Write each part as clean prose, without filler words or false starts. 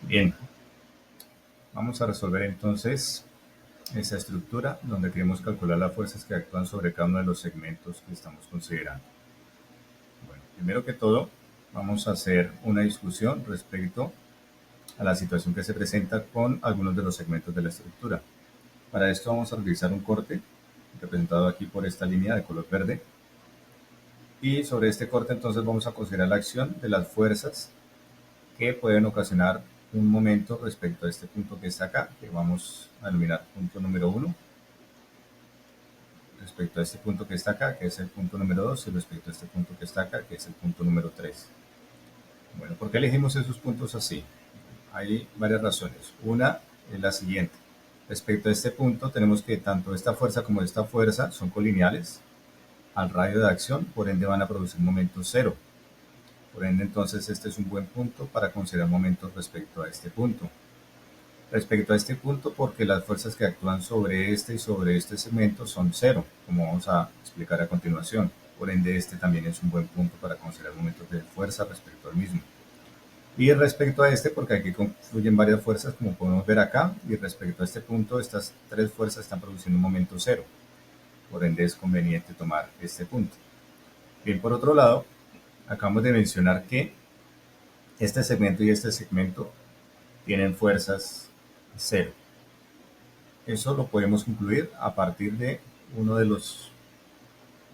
Bien, vamos a resolver entonces esa estructura donde queremos calcular las fuerzas que actúan sobre cada uno de los segmentos que estamos considerando. Bueno, primero que todo, vamos a hacer una discusión respecto a la situación que se presenta con algunos de los segmentos de la estructura. Para esto vamos a realizar un corte, representado aquí por esta línea de color verde. Y sobre este corte entonces vamos a considerar la acción de las fuerzas que pueden ocasionar un momento respecto a este punto que está acá, que vamos a denominar punto número 1, respecto a este punto que está acá, que es el punto número 2, y respecto a este punto que está acá, que es el punto número 3. Bueno, ¿por qué elegimos esos puntos así? Hay varias razones. Una es la siguiente. Respecto a este punto, tenemos que tanto esta fuerza como esta fuerza son colineales al radio de acción, por ende van a producir momentos cero. Por ende, entonces, este es un buen punto para considerar momentos respecto a este punto. Respecto a este punto, porque las fuerzas que actúan sobre este y sobre este segmento son cero, como vamos a explicar a continuación. Por ende, este también es un buen punto para considerar momentos de fuerza respecto al mismo. Y respecto a este, porque aquí confluyen varias fuerzas, como podemos ver acá, y respecto a este punto, estas tres fuerzas están produciendo un momento cero. Por ende, es conveniente tomar este punto. Bien, por otro lado, acabamos de mencionar que este segmento y este segmento tienen fuerzas cero. Eso lo podemos concluir a partir de uno de los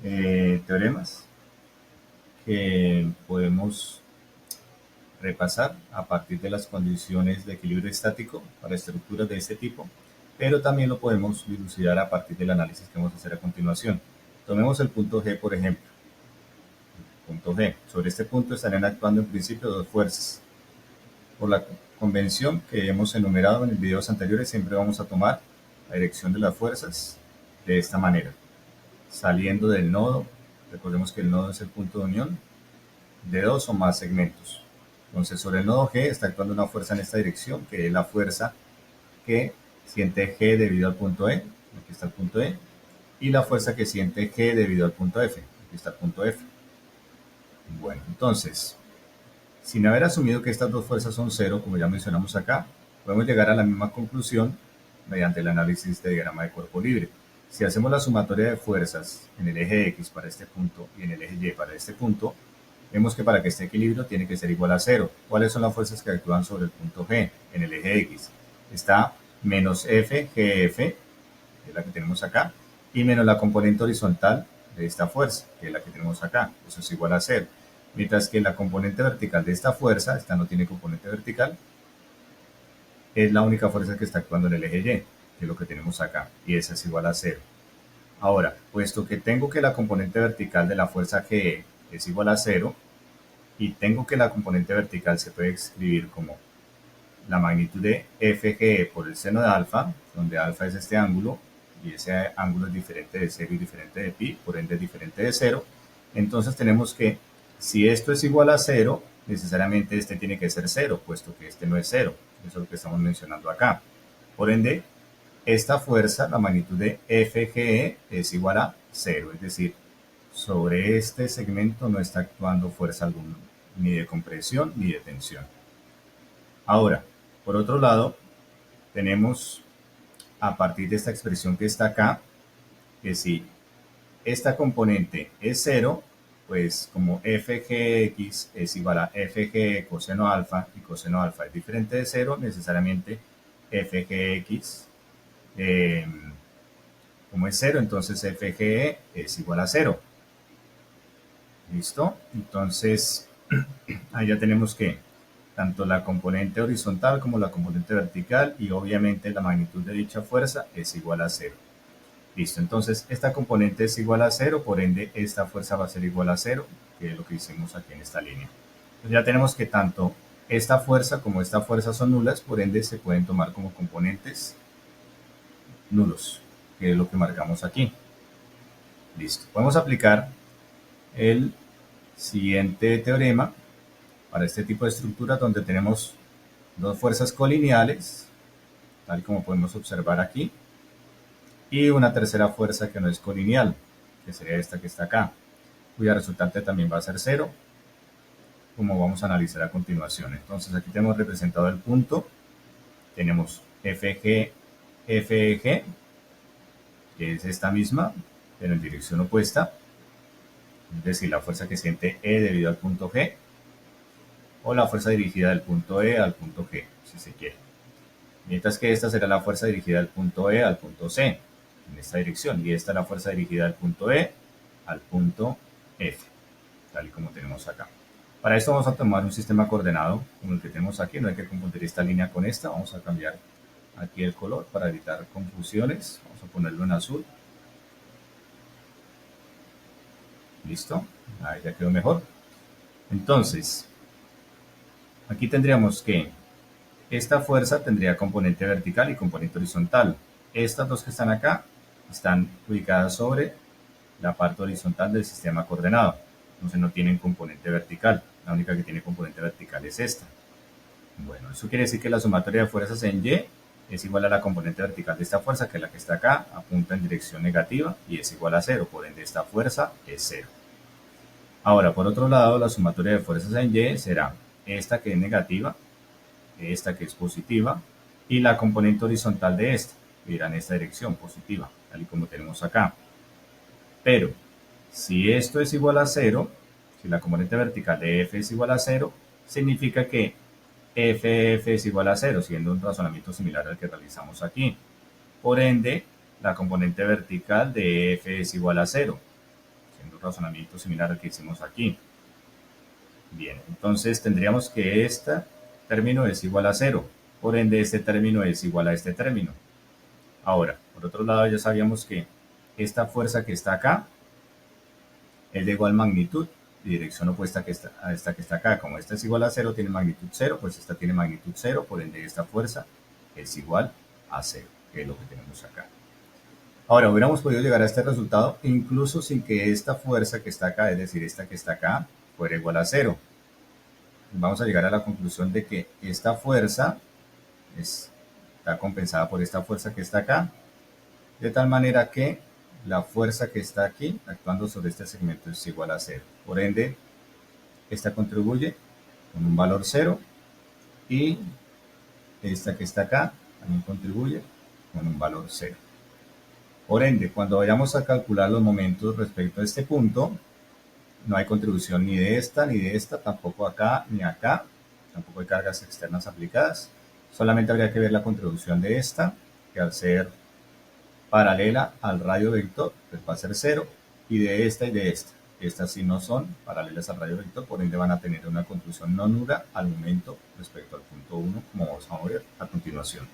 teoremas que podemos repasar a partir de las condiciones de equilibrio estático para estructuras de este tipo, pero también lo podemos dilucidar a partir del análisis que vamos a hacer a continuación. Tomemos el punto G, por ejemplo. Punto G. Sobre este punto estarían actuando en principio dos fuerzas. Por la convención que hemos enumerado en videos anteriores, siempre vamos a tomar la dirección de las fuerzas de esta manera. Saliendo del nodo, recordemos que el nodo es el punto de unión de dos o más segmentos. Entonces, sobre el nodo G está actuando una fuerza en esta dirección, que es la fuerza que siente G debido al punto E, aquí está el punto E, y la fuerza que siente G debido al punto F, aquí está el punto F. Bueno, entonces, sin haber asumido que estas dos fuerzas son cero, como ya mencionamos acá, podemos llegar a la misma conclusión mediante el análisis de diagrama de cuerpo libre. Si hacemos la sumatoria de fuerzas en el eje X para este punto y en el eje Y para este punto, vemos que para que este equilibrio tiene que ser igual a cero. ¿Cuáles son las fuerzas que actúan sobre el punto G en el eje X? Está menos F, GF, que es la que tenemos acá, y menos la componente horizontal de esta fuerza, que es la que tenemos acá. Eso es igual a cero. Mientras que la componente vertical de esta fuerza, esta no tiene componente vertical, es la única fuerza que está actuando en el eje Y, que es lo que tenemos acá, y esa es igual a cero. Ahora, puesto que tengo que la componente vertical de la fuerza G es igual a cero, y tengo que la componente vertical se puede escribir como la magnitud de FGE por el seno de alfa, donde alfa es este ángulo, y ese ángulo es diferente de 0 y diferente de pi, por ende es diferente de 0. Entonces tenemos que, si esto es igual a 0, necesariamente este tiene que ser 0, puesto que este no es 0. Eso es lo que estamos mencionando acá. Por ende, esta fuerza, la magnitud de FGE, es igual a 0, es decir, sobre este segmento no está actuando fuerza alguna, ni de compresión ni de tensión. Ahora, por otro lado, tenemos a partir de esta expresión que está acá, que si esta componente es 0, pues como fgx es igual a fg coseno alfa y coseno alfa es diferente de 0, necesariamente fgx, como es 0, entonces fge es igual a 0. ¿Listo? Entonces, ahí ya tenemos que tanto la componente horizontal como la componente vertical y obviamente la magnitud de dicha fuerza es igual a 0. Listo, entonces esta componente es igual a 0, por ende esta fuerza va a ser igual a 0, que es lo que hicimos aquí en esta línea. Entonces ya tenemos que tanto esta fuerza como esta fuerza son nulas, por ende se pueden tomar como componentes nulos, que es lo que marcamos aquí. Listo, podemos aplicar el siguiente teorema para este tipo de estructura donde tenemos dos fuerzas colineales, tal como podemos observar aquí, y una tercera fuerza que no es colineal, que sería esta que está acá, cuya resultante también va a ser 0. como vamos a analizar a continuación. Entonces aquí tenemos representado el punto, tenemos FG, FEG, que es esta misma, pero en dirección opuesta, es decir, la fuerza que siente E debido al punto G, o la fuerza dirigida del punto E al punto G, si se quiere. Mientras que esta será la fuerza dirigida del punto E al punto C, en esta dirección, y esta es la fuerza dirigida del punto E al punto F, tal y como tenemos acá. Para esto vamos a tomar un sistema coordenado como el que tenemos aquí, no hay que confundir esta línea con esta, vamos a cambiar aquí el color para evitar confusiones, vamos a ponerlo en azul. Listo, ahí ya quedó mejor. Entonces, aquí tendríamos que esta fuerza tendría componente vertical y componente horizontal. Estas dos que están acá están ubicadas sobre la parte horizontal del sistema coordenado. Entonces no tienen componente vertical. La única que tiene componente vertical es esta. Bueno, eso quiere decir que la sumatoria de fuerzas en Y es igual a la componente vertical de esta fuerza, que es la que está acá, apunta en dirección negativa y es igual a 0. Por ende, esta fuerza es 0. Ahora, por otro lado, la sumatoria de fuerzas en Y será esta que es negativa, esta que es positiva, y la componente horizontal de esta, que irá en esta dirección positiva, tal y como tenemos acá. Pero, si esto es igual a 0, si la componente vertical de F es igual a 0, significa que FF es igual a 0, siendo un razonamiento similar al que realizamos aquí. Por ende, la componente vertical de F es igual a 0, siendo un razonamiento similar al que hicimos aquí. Bien, entonces tendríamos que este término es igual a 0, por ende este término es igual a este término. Ahora, por otro lado ya sabíamos que esta fuerza que está acá es de igual magnitud y dirección opuesta a esta que está acá. Como esta es igual a 0, tiene magnitud 0, pues esta tiene magnitud 0, por ende esta fuerza es igual a 0, que es lo que tenemos acá. Ahora, hubiéramos podido llegar a este resultado incluso sin que esta fuerza que está acá, es decir, esta que está acá, fuera igual a 0. Vamos a llegar a la conclusión de que esta fuerza está compensada por esta fuerza que está acá, de tal manera que la fuerza que está aquí actuando sobre este segmento es igual a 0. Por ende, esta contribuye con un valor 0 y esta que está acá también contribuye con un valor 0. Por ende, cuando vayamos a calcular los momentos respecto a este punto, no hay contribución ni de esta, tampoco acá ni acá, tampoco hay cargas externas aplicadas. Solamente habría que ver la contribución de esta, que al ser paralela al radio vector, pues va a ser 0, y de esta y de esta. Estas sí no son paralelas al radio vector, por ende van a tener una contribución no nula al momento respecto al punto 1, como vamos a ver a continuación.